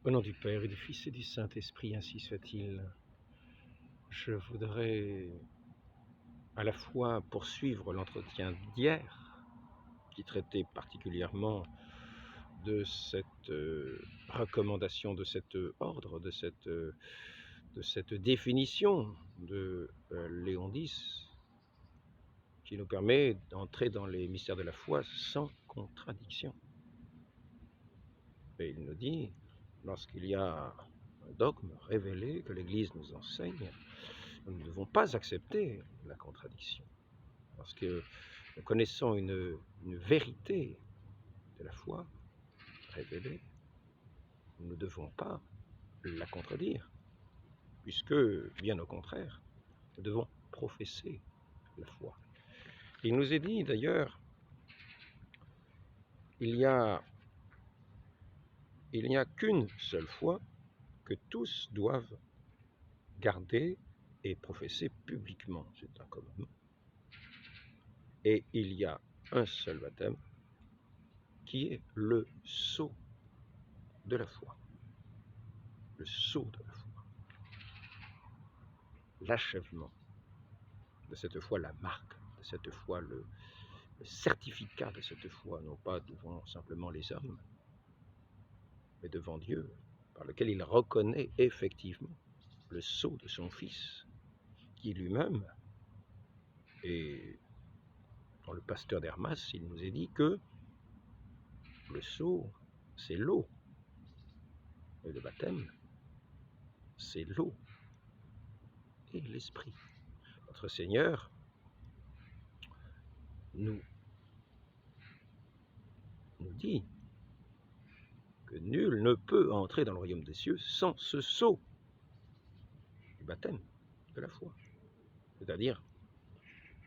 Au nom du Père et du Fils et du Saint-Esprit, ainsi soit-il. Je voudrais à la fois poursuivre l'entretien d'hier, qui traitait particulièrement de cette recommandation, de cet ordre, de cette définition de Léon X, qui nous permet d'entrer dans les mystères de la foi sans contradiction. Et il nous dit, lorsqu'il y a un dogme révélé que l'Église nous enseigne, nous ne devons pas accepter la contradiction. Parce que nous connaissons une vérité de la foi révélée, nous ne devons pas la contredire, puisque, bien au contraire, nous devons professer la foi. Il nous est dit d'ailleurs, il n'y a qu'une seule foi que tous doivent garder et professer publiquement. C'est un commandement. Et il y a un seul baptême qui est le sceau de la foi. Le sceau de la foi. L'achèvement de cette foi, la marque de cette foi, le certificat de cette foi, non pas devant simplement les hommes, mais devant Dieu, par lequel il reconnaît effectivement le sceau de son Fils, qui lui-même, et dans le pasteur d'Hermas, il nous est dit que le sceau, c'est l'eau, et le baptême, c'est l'eau et l'esprit. Notre Seigneur nous dit que nul ne peut entrer dans le royaume des cieux sans ce sceau du baptême de la foi, c'est-à-dire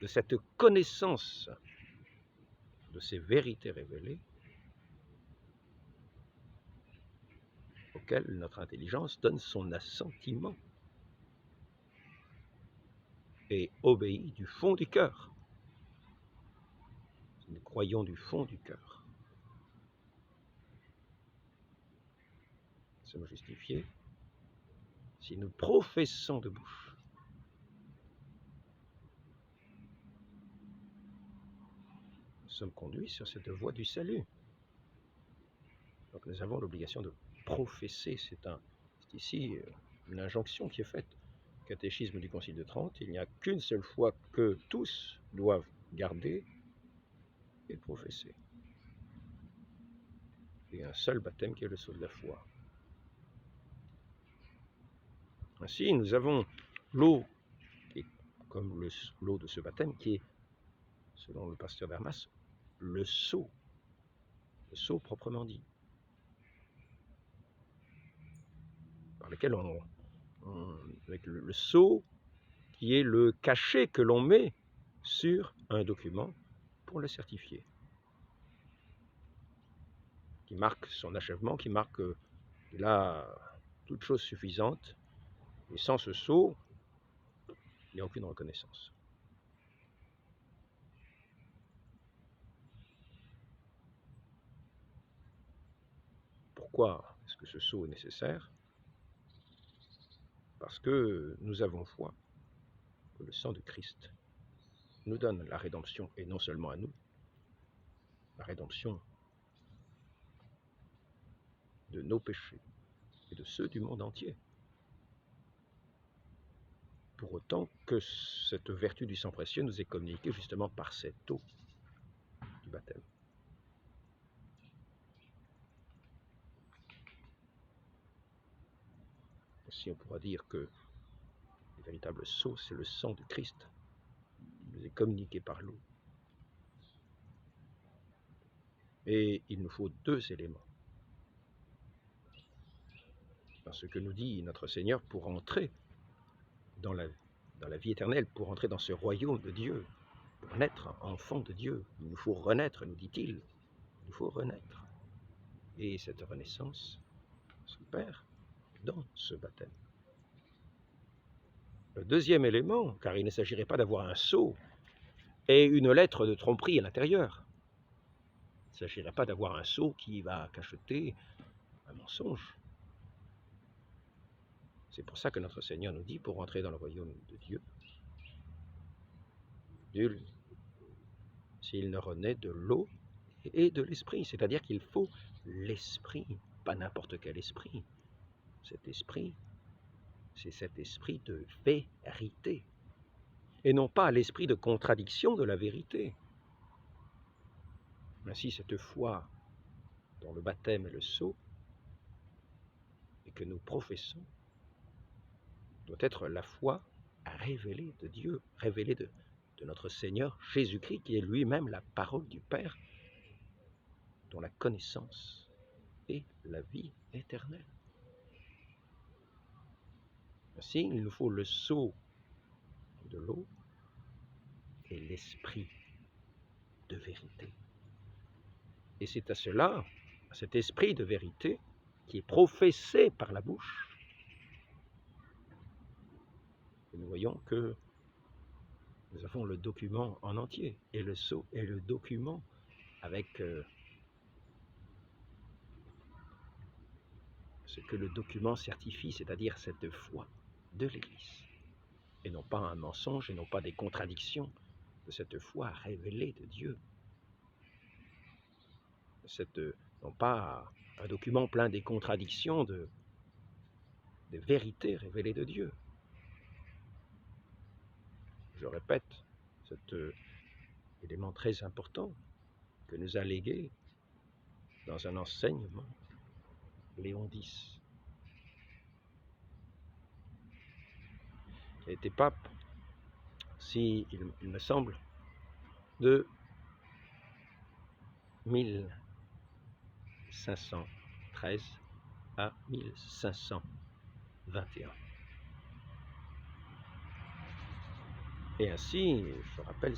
de cette connaissance de ces vérités révélées auxquelles notre intelligence donne son assentiment et obéit du fond du cœur. Nous croyons du fond du cœur. Nous sommes justifiés si nous professons de bouche. Nous sommes conduits sur cette voie du salut. Donc nous avons l'obligation de professer. C'est ici une injonction qui est faite. Catéchisme du Concile de Trente, il n'y a qu'une seule foi que tous doivent garder et professer. Et un seul baptême qui est le sceau de la foi. Ainsi, nous avons l'eau, comme l'eau de ce baptême, qui est, selon le pasteur d'Hermas, le sceau proprement dit, par lequel avec le sceau qui est le cachet que l'on met sur un document pour le certifier, qui marque son achèvement, qui marque qu'il a toute chose suffisante, et sans ce sceau, il n'y a aucune reconnaissance. Pourquoi est-ce que ce sceau est nécessaire? Parce que nous avons foi que le sang de Christ nous donne la rédemption, et non seulement à nous, la rédemption de nos péchés et de ceux du monde entier. Pour autant que cette vertu du sang précieux nous est communiquée justement par cette eau du baptême. Aussi on pourra dire que le véritable sceau, c'est le sang de Christ, qui nous est communiqué par l'eau. Et il nous faut deux éléments dans ce que nous dit notre Seigneur pour entrer dans la vie éternelle, pour entrer dans ce royaume de Dieu, pour naître enfant de Dieu. Il nous faut renaître, nous dit-il. Il nous faut renaître. Et cette renaissance s'opère dans ce baptême. Le deuxième élément, car il ne s'agirait pas d'avoir un sceau et une lettre de tromperie à l'intérieur. Il ne s'agirait pas d'avoir un sceau qui va cacheter un mensonge. C'est pour ça que notre Seigneur nous dit, pour entrer dans le royaume de Dieu, nul s'il ne renaît de l'eau et de l'esprit. C'est-à-dire qu'il faut l'esprit, pas n'importe quel esprit. Cet esprit, c'est cet esprit de vérité, et non pas l'esprit de contradiction de la vérité. Ainsi, cette foi dans le baptême et le sceau, et que nous professons, doit être la foi révélée de Dieu, révélée de notre Seigneur Jésus-Christ, qui est lui-même la parole du Père, dont la connaissance est la vie éternelle. Ainsi, il nous faut le sceau de l'eau et l'esprit de vérité. Et c'est à cela, à cet esprit de vérité, qui est professé par la bouche, que nous voyons que nous avons le document en entier, et le sceau est le document avec ce que le document certifie, c'est-à-dire cette foi de l'Église, et non pas un mensonge, et non pas des contradictions de cette foi révélée de Dieu, non pas un document plein des contradictions de vérités révélées de Dieu. Je répète, cet élément très important que nous a légué dans un enseignement Léon X. Il a été pape, il me semble, de 1513 à 1521. Et ainsi, je rappelle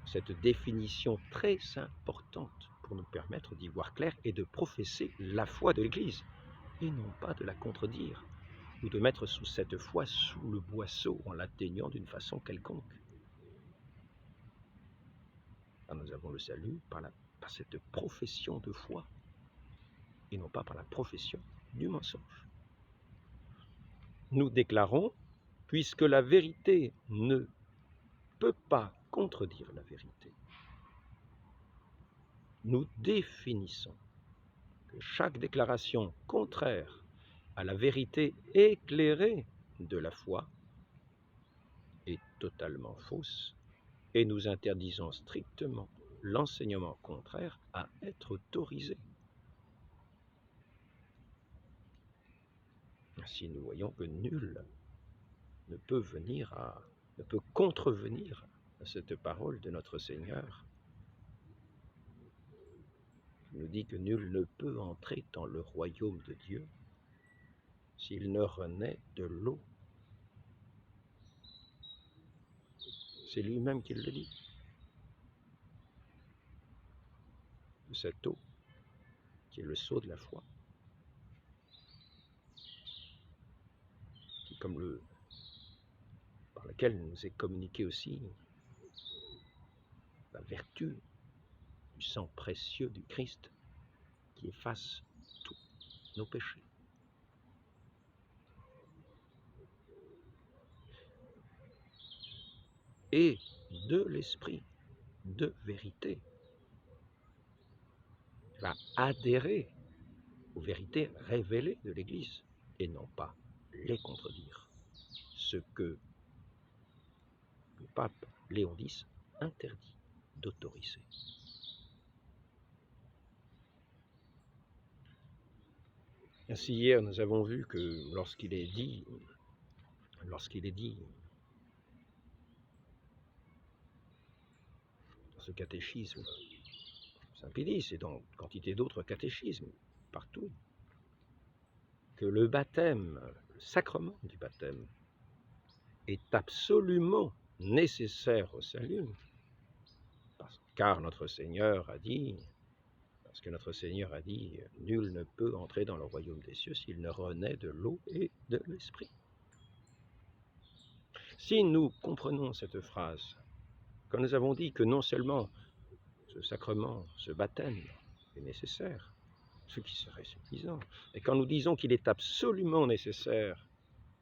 cette définition très importante pour nous permettre d'y voir clair et de professer la foi de l'Église, et non pas de la contredire, ou de mettre cette foi sous le boisseau en l'atteignant d'une façon quelconque. Alors nous avons le salut par cette profession de foi, et non pas par la profession du mensonge. Nous déclarons, puisque la vérité ne peut pas contredire la vérité, nous définissons que chaque déclaration contraire à la vérité éclairée de la foi est totalement fausse, et nous interdisons strictement l'enseignement contraire à être autorisé. Ainsi, nous voyons que nul ne peut contrevenir à cette parole de notre Seigneur. Il nous dit que nul ne peut entrer dans le royaume de Dieu s'il ne renaît de l'eau. C'est lui-même qui le dit. De cette eau, qui est le sceau de la foi, qui, par laquelle nous est communiquée aussi la vertu du sang précieux du Christ, qui efface tous nos péchés. Et de l'esprit de vérité va adhérer aux vérités révélées de l'Église, et non pas les contredire, ce que le pape Léon X interdit d'autoriser. Ainsi, hier, nous avons vu que lorsqu'il est dit dans ce catéchisme Saint-Pédis et dans quantité d'autres catéchismes partout, que le baptême, le sacrement du baptême, est absolument nécessaire au salut, car notre Seigneur a dit, nul ne peut entrer dans le royaume des cieux s'il ne renaît de l'eau et de l'esprit. Si nous comprenons cette phrase, quand nous avons dit que non seulement ce sacrement, ce baptême est nécessaire, ce qui serait suffisant. Et quand nous disons qu'il est absolument nécessaire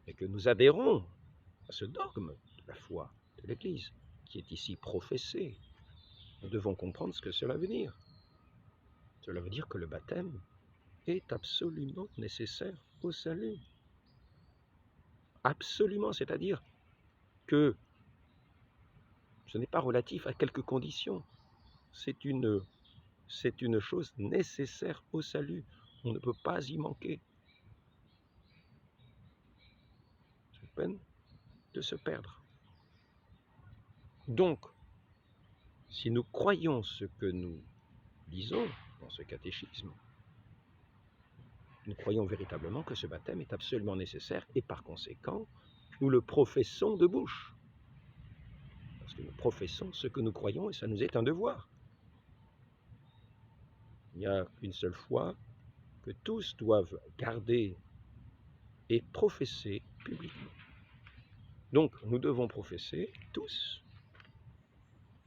et que nous adhérons à ce dogme de la foi de l'Église, qui est ici professé, nous devons comprendre ce que cela veut dire. Cela veut dire que le baptême est absolument nécessaire au salut. Absolument, c'est-à-dire que ce n'est pas relatif à quelques conditions. C'est une chose nécessaire au salut. On ne peut pas y manquer. C'est peine de se perdre. Donc, si nous croyons ce que nous lisons dans ce catéchisme, nous croyons véritablement que ce baptême est absolument nécessaire et par conséquent, nous le professons de bouche. Parce que nous professons ce que nous croyons et ça nous est un devoir. Il n'y a qu'une seule foi que tous doivent garder et professer publiquement. Donc, nous devons professer tous,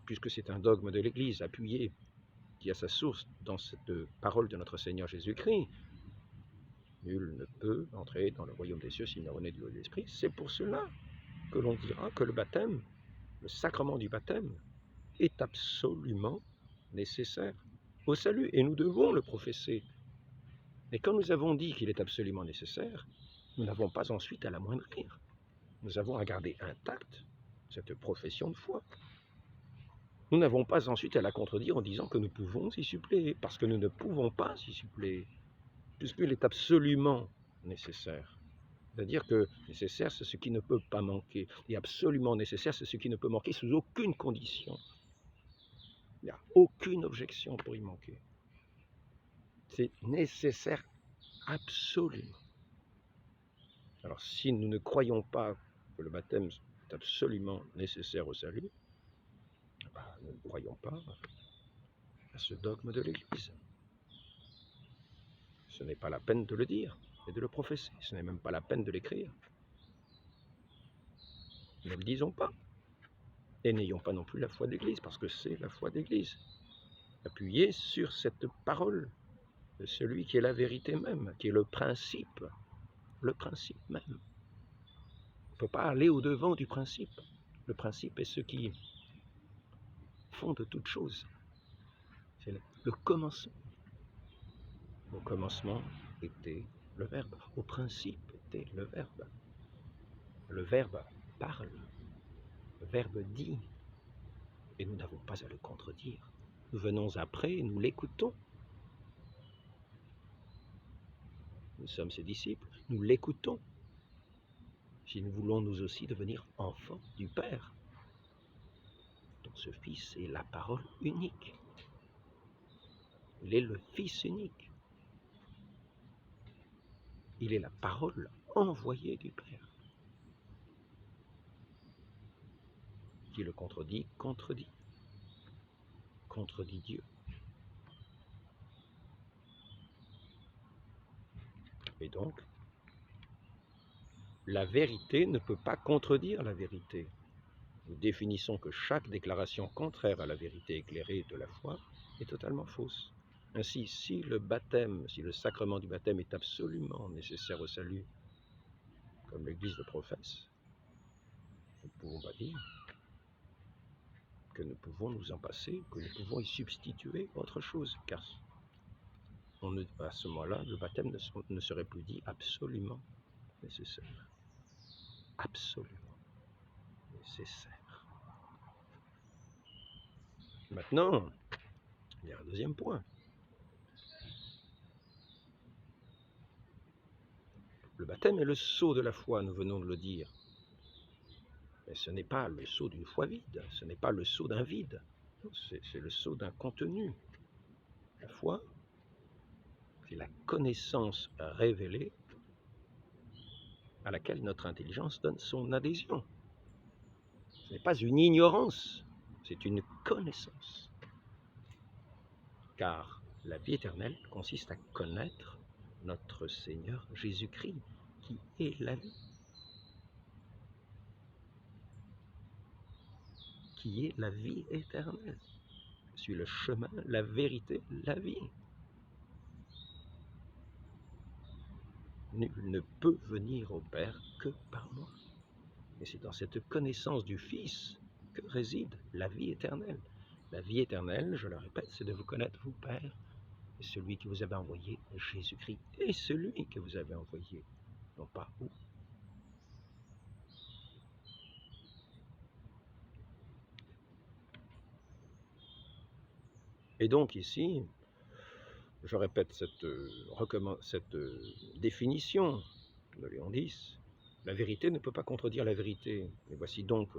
puisque c'est un dogme de l'Église appuyé, qui a sa source dans cette parole de notre Seigneur Jésus-Christ. Nul ne peut entrer dans le royaume des cieux s'il n'est rené de l'eau et de l'esprit. C'est pour cela que l'on dira que le baptême, le sacrement du baptême, est absolument nécessaire au salut, et nous devons le professer. Et quand nous avons dit qu'il est absolument nécessaire, nous n'avons pas ensuite à l'amoindrir. Nous avons à garder intacte cette profession de foi. Nous n'avons pas ensuite à la contredire en disant que nous pouvons y suppléer, parce que nous ne pouvons pas y suppléer, puisqu'il est absolument nécessaire. C'est-à-dire que nécessaire, c'est ce qui ne peut pas manquer, et absolument nécessaire, c'est ce qui ne peut manquer sous aucune condition. Il n'y a aucune objection pour y manquer. C'est nécessaire absolument. Alors si nous ne croyons pas que le baptême est absolument nécessaire au salut, nous ne croyons pas à ce dogme de l'Église. Ce n'est pas la peine de le dire et de le professer. Ce n'est même pas la peine de l'écrire. Ne le disons pas. Et n'ayons pas non plus la foi d'Église, parce que c'est la foi d'Église. Appuyée sur cette parole de celui qui est la vérité même, qui est le principe même. On ne peut pas aller au-devant du principe. Le principe est ce qui fonde toute chose. C'est le commencement. Au commencement était le Verbe. Au principe était le Verbe. Le Verbe parle. Le Verbe dit. Et nous n'avons pas à le contredire. Nous venons après et nous l'écoutons. Nous sommes ses disciples. Nous l'écoutons. Si nous voulons nous aussi devenir enfants du Père, dont ce Fils est la parole unique. Il est le Fils unique. Il est la parole envoyée du Père. Qui le contredit, contredit Dieu. Et donc, la vérité ne peut pas contredire la vérité. Nous définissons que chaque déclaration contraire à la vérité éclairée de la foi est totalement fausse. Ainsi, si le baptême, si le sacrement du baptême est absolument nécessaire au salut, comme l'Église le professe, nous ne pouvons pas dire que nous pouvons nous en passer, que nous pouvons y substituer autre chose, car à ce moment-là, le baptême ne serait plus dit absolument nécessaire. Absolument nécessaire. Maintenant, il y a un deuxième point. Le baptême est le sceau de la foi, nous venons de le dire. Mais ce n'est pas le sceau d'une foi vide, ce n'est pas le sceau d'un vide, c'est le sceau d'un contenu. La foi, c'est la connaissance révélée à laquelle notre intelligence donne son adhésion. Ce n'est pas une ignorance, c'est une connaissance. Car la vie éternelle consiste à connaître notre Seigneur Jésus-Christ, qui est la vie. Qui est la vie éternelle. Je suis le chemin, la vérité, la vie. Nul ne peut venir au Père que par moi. Et c'est dans cette connaissance du Fils que réside la vie éternelle. La vie éternelle, je le répète, c'est de vous connaître, vous, Père, et celui qui vous avez envoyé, Jésus-Christ, et celui que vous avez envoyé, non pas vous. Et donc ici, je répète cette définition de Léon X, la vérité ne peut pas contredire la vérité. Et voici donc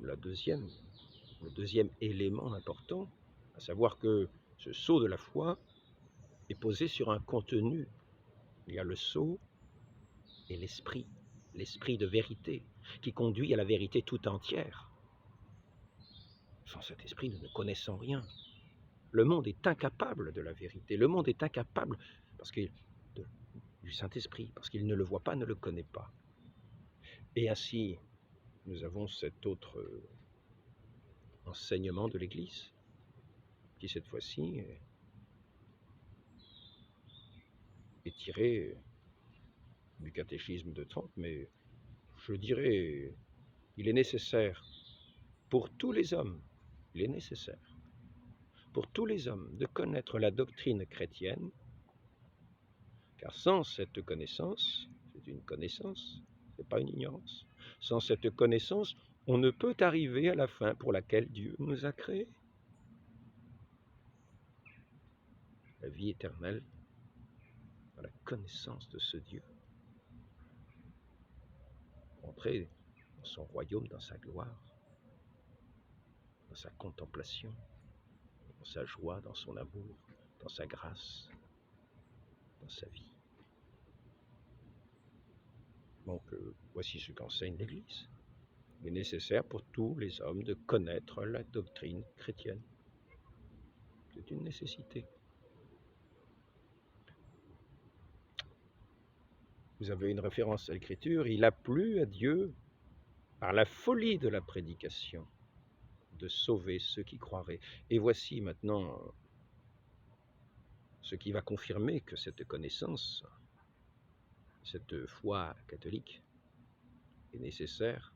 le deuxième élément important, à savoir que ce sceau de la foi est posé sur un contenu. Il y a le sceau et l'esprit de vérité, qui conduit à la vérité tout entière. Sans cet esprit, nous ne connaissons rien. Le monde est incapable de la vérité. Le monde est incapable du Saint-Esprit, parce qu'il ne le voit pas, ne le connaît pas. Et ainsi, nous avons cet autre enseignement de l'Église, qui cette fois-ci est tiré du catéchisme de Trente, mais je dirais, il est nécessaire pour tous les hommes, il est nécessaire pour tous les hommes de connaître la doctrine chrétienne, car sans cette connaissance, c'est une connaissance, ce n'est pas une ignorance, sans cette connaissance, on ne peut arriver à la fin pour laquelle Dieu nous a créés. La vie éternelle, dans la connaissance de ce Dieu, entrer dans son royaume, dans sa gloire, dans sa contemplation, dans sa joie, dans son amour, dans sa grâce, dans sa vie. Donc, voici ce qu'enseigne l'Église. Il est nécessaire pour tous les hommes de connaître la doctrine chrétienne. C'est une nécessité. Vous avez une référence à l'Écriture. Il a plu à Dieu, par la folie de la prédication, de sauver ceux qui croiraient. Et voici maintenant ce qui va confirmer que cette connaissance, cette foi catholique est nécessaire,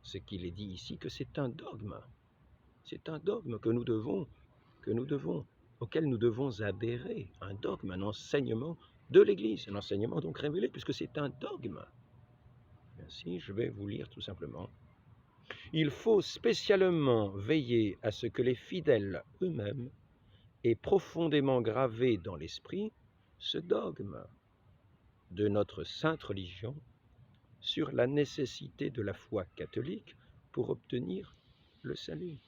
c'est qu'il est dit ici que c'est un dogme. C'est un dogme auquel nous devons adhérer. Un dogme, un enseignement de l'Église, un enseignement donc révélé, puisque c'est un dogme. Ainsi, je vais vous lire tout simplement. Il faut spécialement veiller à ce que les fidèles eux-mêmes aient profondément gravé dans l'esprit ce dogme de notre sainte religion sur la nécessité de la foi catholique pour obtenir le salut.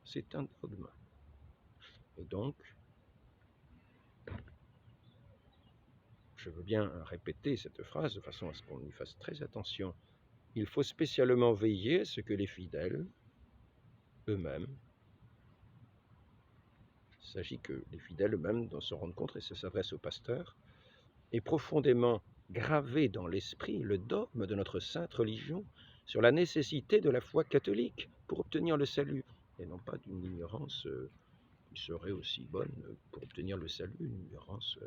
C'est un dogme. Et donc, je veux bien répéter cette phrase de façon à ce qu'on y fasse très attention. Il faut spécialement veiller à ce que les fidèles eux-mêmes, il s'agit que les fidèles eux-mêmes se rendent compte, et ça s'adresse aux pasteurs, aient profondément gravé dans l'esprit le dogme de notre sainte religion sur la nécessité de la foi catholique pour obtenir le salut, et non pas d'une ignorance qui serait aussi bonne pour obtenir le salut, une ignorance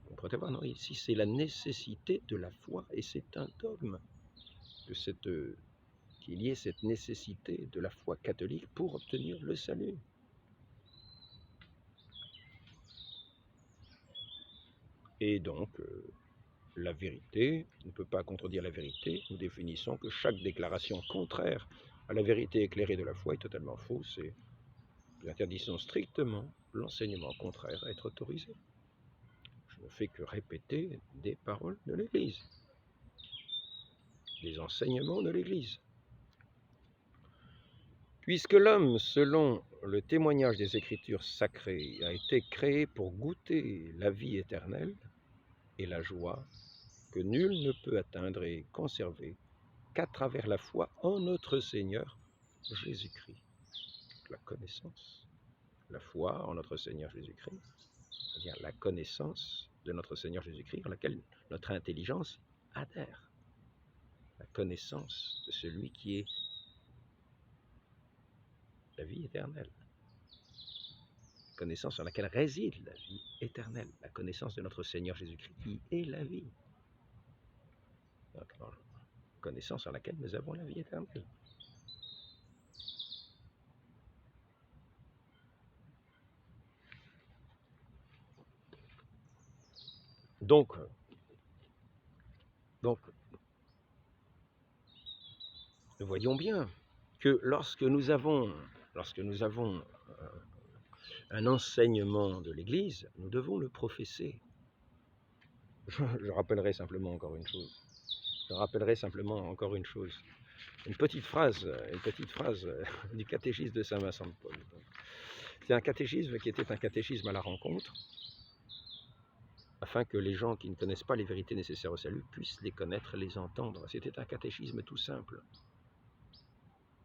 qu'on pourrait avoir. Non, ici c'est la nécessité de la foi, et c'est un dogme qu'il y ait cette nécessité de la foi catholique pour obtenir le salut. Et donc, la vérité ne peut pas contredire la vérité. Nous définissons que chaque déclaration contraire à la vérité éclairée de la foi est totalement fausse, et nous interdisons strictement l'enseignement contraire à être autorisé. Je ne fais que répéter des paroles de l'Église, des enseignements de l'Église. Puisque l'homme, selon le témoignage des Écritures sacrées, a été créé pour goûter la vie éternelle et la joie que nul ne peut atteindre et conserver qu'à travers la foi en notre Seigneur Jésus-Christ. La connaissance, la foi en notre Seigneur Jésus-Christ, c'est-à-dire la connaissance de notre Seigneur Jésus-Christ en laquelle notre intelligence adhère. La connaissance de celui qui est la vie éternelle. connaissance sur laquelle réside la vie éternelle, la connaissance de notre Seigneur Jésus-Christ, qui est la vie. Donc, connaissance sur laquelle nous avons la vie éternelle. Donc, nous voyons bien que lorsque nous avons un enseignement de l'Église, nous devons le professer. Je rappellerai simplement encore une chose. Une petite phrase du catéchisme de Saint Vincent de Paul. C'est un catéchisme qui était un catéchisme à la rencontre, afin que les gens qui ne connaissent pas les vérités nécessaires au salut puissent les connaître, les entendre. C'était un catéchisme tout simple.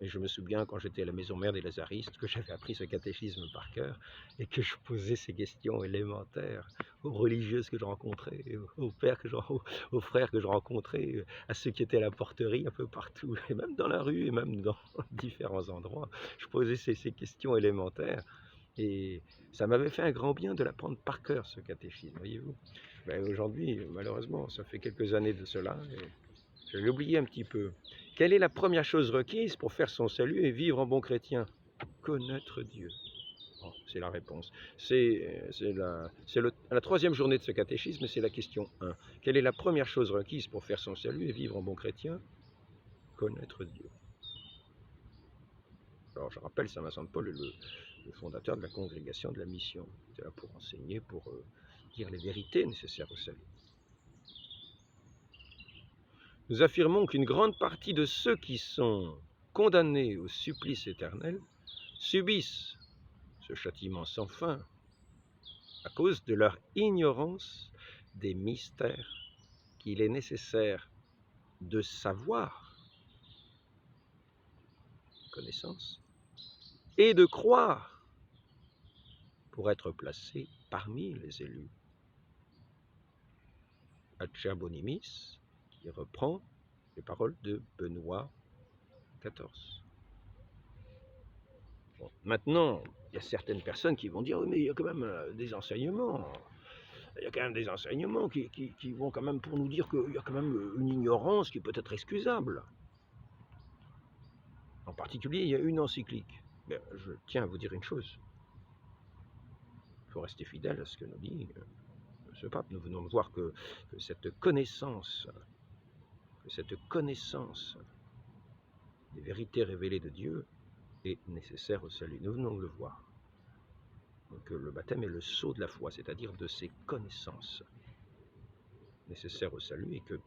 Et je me souviens, quand j'étais à la maison mère des Lazaristes, que j'avais appris ce catéchisme par cœur et que je posais ces questions élémentaires aux religieuses que je rencontrais, aux frères que je rencontrais, à ceux qui étaient à la porterie un peu partout, et même dans la rue, et même dans différents endroits. Je posais ces questions élémentaires. Et ça m'avait fait un grand bien de l'apprendre par cœur, ce catéchisme, voyez-vous. Ben, aujourd'hui, malheureusement, ça fait quelques années de cela, et je l'ai oublié un petit peu. Quelle est la première chose requise pour faire son salut et vivre en bon chrétien? Connaître Dieu. Bon, c'est la réponse. C'est la troisième journée de ce catéchisme, c'est la question 1. Quelle est la première chose requise pour faire son salut et vivre en bon chrétien? Connaître Dieu. Alors je rappelle, Saint Vincent de Paul est le fondateur de la congrégation de la mission. C'est là pour enseigner, pour dire les vérités nécessaires au salut. Nous affirmons qu'une grande partie de ceux qui sont condamnés au supplice éternel subissent ce châtiment sans fin à cause de leur ignorance des mystères qu'il est nécessaire de savoir, connaissance, et de croire pour être placés parmi les élus. Acer Bonimis, qui reprend les paroles de Benoît XIV. Bon, maintenant, il y a certaines personnes qui vont dire oui, mais il y a quand même des enseignements. Il y a quand même des enseignements qui vont quand même pour nous dire qu'il y a quand même une ignorance qui peut être excusable. En particulier, il y a une encyclique. Mais je tiens à vous dire une chose. Il faut rester fidèle à ce que nous dit ce pape. Nous venons de voir que cette connaissance des vérités révélées de Dieu est nécessaire au salut. Nous venons de le voir. Donc le baptême est le sceau de la foi, c'est-à-dire de ces connaissances nécessaires au salut, et que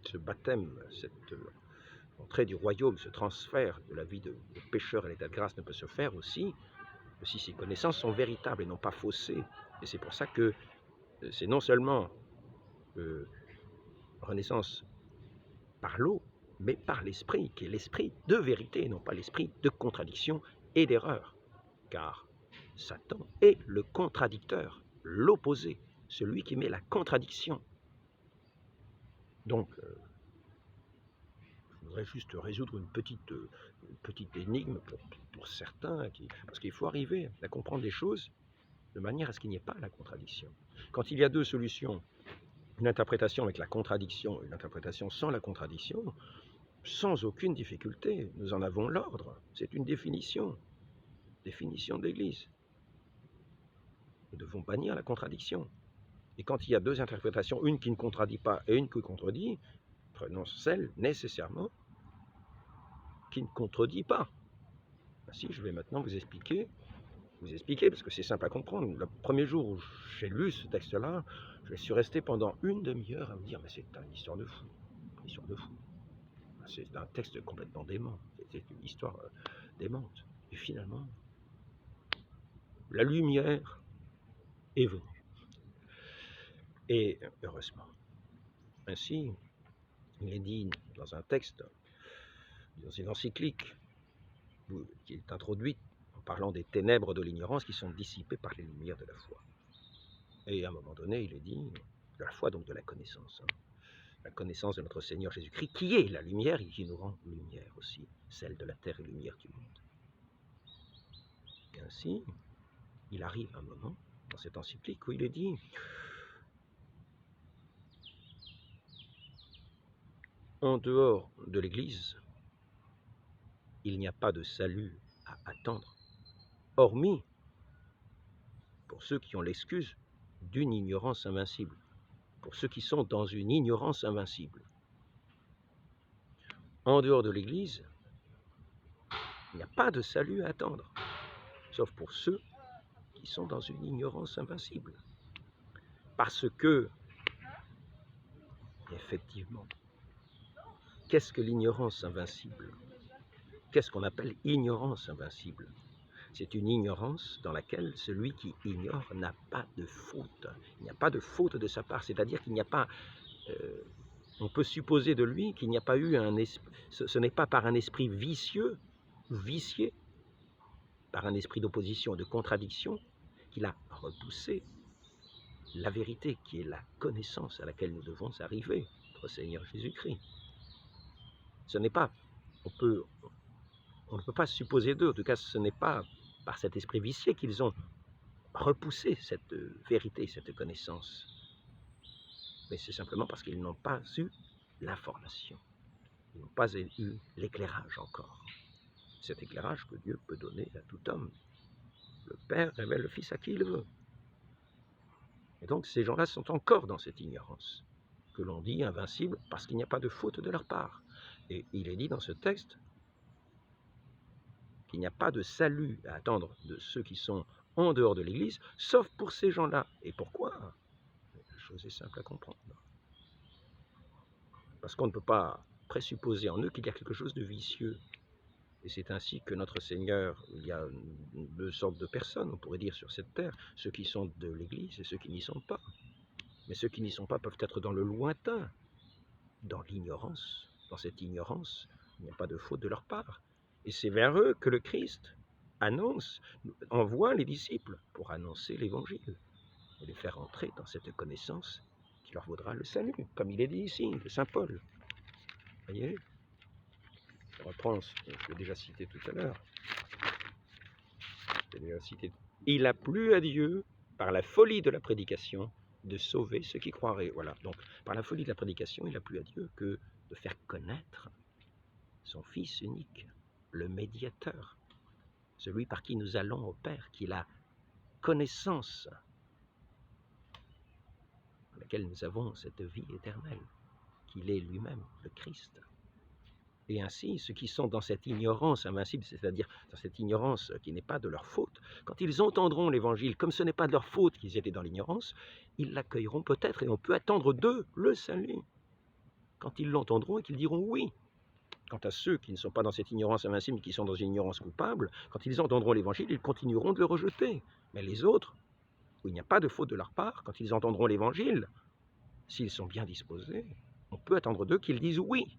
ce baptême, cette entrée du royaume, ce transfert de la vie de pécheur à l'état de grâce ne peut se faire aussi si ces connaissances sont véritables et non pas faussées. Et c'est pour ça que c'est non seulement renaissance par l'eau, mais par l'esprit, qui est l'esprit de vérité, et non pas l'esprit de contradiction et d'erreur. Car Satan est le contradicteur, l'opposé, celui qui met la contradiction. Donc, je voudrais juste résoudre une petite énigme pour certains, parce qu'il faut arriver à comprendre les choses de manière à ce qu'il n'y ait pas la contradiction. Quand il y a deux solutions, une interprétation avec la contradiction et une interprétation sans la contradiction, sans aucune difficulté, nous en avons l'ordre. C'est une définition de l'Église. Nous devons bannir la contradiction. Et quand il y a deux interprétations, une qui ne contredit pas et une qui contredit, prenons celle nécessairement qui ne contredit pas. Ainsi, je vais maintenant vous expliquer, parce que c'est simple à comprendre. Le premier jour où j'ai lu ce texte-là, je suis resté pendant une demi-heure à me dire, mais c'est une histoire de fou, C'est un texte complètement dément, c'est une histoire démente. Et finalement, la lumière est venue. Et heureusement. Ainsi, il est dit dans un texte, dans une encyclique, qui est introduite en parlant des ténèbres de l'ignorance qui sont dissipées par les lumières de la foi. Et à un moment donné, il est dit, de la foi, donc de la connaissance, la connaissance de notre Seigneur Jésus-Christ, qui est la lumière et qui nous rend lumière aussi, celle de la terre et lumière du monde. Et ainsi, il arrive un moment dans cette encyclique où il est dit en dehors de l'Église, il n'y a pas de salut à attendre, hormis pour ceux qui ont l'excuse d'une ignorance invincible, pour ceux qui sont dans une ignorance invincible. En dehors de l'Église, il n'y a pas de salut à attendre, sauf pour ceux qui sont dans une ignorance invincible. Parce que, effectivement, qu'est-ce que l'ignorance invincible? Qu'est-ce qu'on appelle ignorance invincible? C'est une ignorance dans laquelle celui qui ignore n'a pas de faute. Il n'y a pas de faute de sa part, c'est-à-dire qu'il n'y a pas... on peut supposer de lui qu'il n'y a pas eu un esprit... Ce n'est pas par un esprit vicieux, vicié, par un esprit d'opposition, de contradiction, qu'il a repoussé la vérité qui est la connaissance à laquelle nous devons arriver, notre Seigneur Jésus-Christ. Ce n'est pas... On ne peut pas supposer d'eux, en tout cas ce n'est pas par cet esprit vicié qu'ils ont repoussé cette vérité, cette connaissance. Mais c'est simplement parce qu'ils n'ont pas eu l'information. Ils n'ont pas eu l'éclairage encore. Cet éclairage que Dieu peut donner à tout homme. Le Père révèle le Fils à qui il veut. Et donc ces gens-là sont encore dans cette ignorance, que l'on dit invincible parce qu'il n'y a pas de faute de leur part. Et il est dit dans ce texte qu'il n'y a pas de salut à attendre de ceux qui sont en dehors de l'Église, sauf pour ces gens-là. Et pourquoi? La chose est simple à comprendre. Parce qu'on ne peut pas présupposer en eux qu'il y a quelque chose de vicieux. Et c'est ainsi que notre Seigneur, il y a deux sortes de personnes, on pourrait dire, sur cette terre, ceux qui sont de l'Église et ceux qui n'y sont pas. Mais ceux qui n'y sont pas peuvent être dans le lointain, dans l'ignorance. Dans cette ignorance, il n'y a pas de faute de leur part. Et c'est vers eux que le Christ envoie les disciples pour annoncer l'Évangile et les faire entrer dans cette connaissance qui leur vaudra le salut, comme il est dit ici, de saint Paul. Vous voyez? Je reprends ce que j'ai déjà cité tout à l'heure. Il a plu à Dieu, par la folie de la prédication, de sauver ceux qui croiraient. Voilà. Donc, par la folie de la prédication, il a plu à Dieu que de faire connaître son Fils unique, le médiateur, celui par qui nous allons au Père, qui est la connaissance dans laquelle nous avons cette vie éternelle, qu'il est lui-même, le Christ. Et ainsi, ceux qui sont dans cette ignorance invincible, c'est-à-dire dans cette ignorance qui n'est pas de leur faute, quand ils entendront l'Évangile, comme ce n'est pas de leur faute qu'ils étaient dans l'ignorance, ils l'accueilleront peut-être et on peut attendre d'eux le salut. Quand ils l'entendront et qu'ils diront oui. Quant à ceux qui ne sont pas dans cette ignorance invincible, mais qui sont dans une ignorance coupable, quand ils entendront l'Évangile, ils continueront de le rejeter. Mais les autres, où il n'y a pas de faute de leur part, quand ils entendront l'Évangile, s'ils sont bien disposés, on peut attendre d'eux qu'ils disent oui,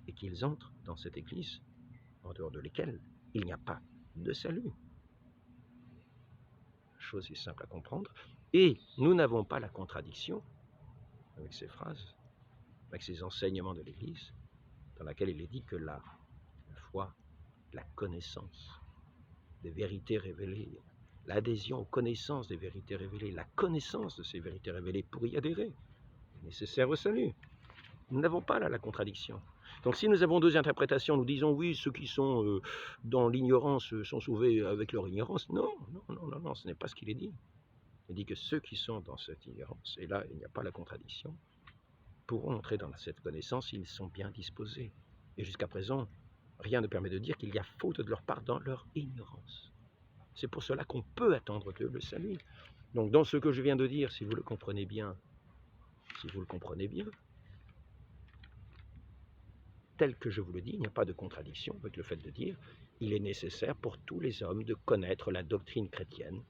et qu'ils entrent dans cette Église, en dehors de laquelle il n'y a pas de salut. La chose est simple à comprendre, et nous n'avons pas la contradiction avec ces phrases, avec ces enseignements de l'Église, dans laquelle il est dit que la foi, la connaissance des vérités révélées, l'adhésion aux connaissances des vérités révélées, la connaissance de ces vérités révélées pour y adhérer, est nécessaire au salut. Nous n'avons pas là la contradiction. Donc si nous avons deux interprétations, nous disons oui, ceux qui sont dans l'ignorance sont sauvés avec leur ignorance. Non, ce n'est pas ce qu'il est dit. Il dit que ceux qui sont dans cette ignorance, et là il n'y a pas la contradiction, pourront entrer dans cette connaissance s'ils sont bien disposés. Et jusqu'à présent, rien ne permet de dire qu'il y a faute de leur part dans leur ignorance. C'est pour cela qu'on peut attendre d'eux le salut. Donc dans ce que je viens de dire, si vous le comprenez bien, tel que je vous le dis, il n'y a pas de contradiction avec le fait de dire il est nécessaire pour tous les hommes de connaître la doctrine chrétienne,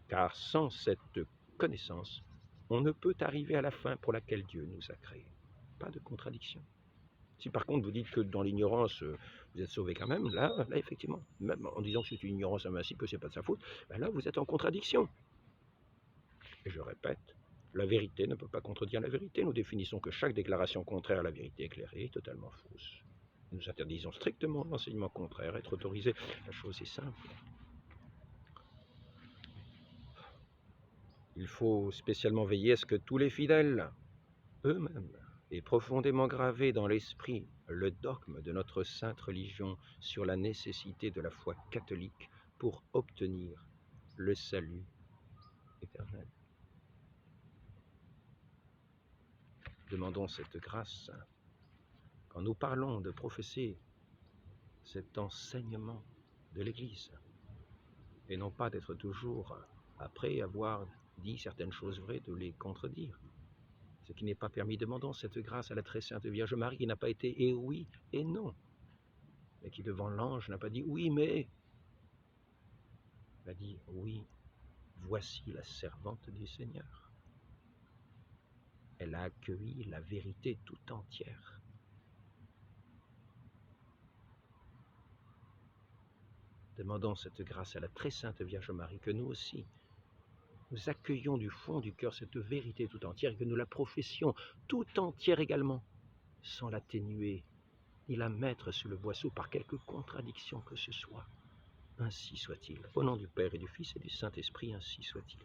car sans cette connaissance, on ne peut arriver à la fin pour laquelle Dieu nous a créés. Pas de contradiction. Si par contre vous dites que dans l'ignorance, vous êtes sauvé quand même, là effectivement, même en disant que c'est une ignorance invincible, que ce n'est pas de sa faute, ben là vous êtes en contradiction. Et je répète, la vérité ne peut pas contredire la vérité. Nous définissons que chaque déclaration contraire à la vérité éclairée est totalement fausse. Nous interdisons strictement l'enseignement contraire, être autorisé. La chose est simple. Il faut spécialement veiller à ce que tous les fidèles, eux-mêmes, aient profondément gravé dans l'esprit le dogme de notre sainte religion sur la nécessité de la foi catholique pour obtenir le salut éternel. Demandons cette grâce quand nous parlons de professer cet enseignement de l'Église, et non pas d'être toujours, après avoir dit certaines choses vraies, de les contredire. Ce qui n'est pas permis. Demandons cette grâce à la très sainte Vierge Marie, qui n'a pas été et oui et non, mais qui devant l'ange n'a pas dit oui mais, elle a dit oui, voici la servante du Seigneur. Elle a accueilli la vérité tout entière. Demandons cette grâce à la très sainte Vierge Marie, que nous aussi, nous accueillions du fond du cœur cette vérité tout entière, et que nous la professions tout entière également, sans l'atténuer, ni la mettre sur le boisseau par quelque contradiction que ce soit. Ainsi soit-il. Au nom du Père et du Fils et du Saint-Esprit, ainsi soit-il.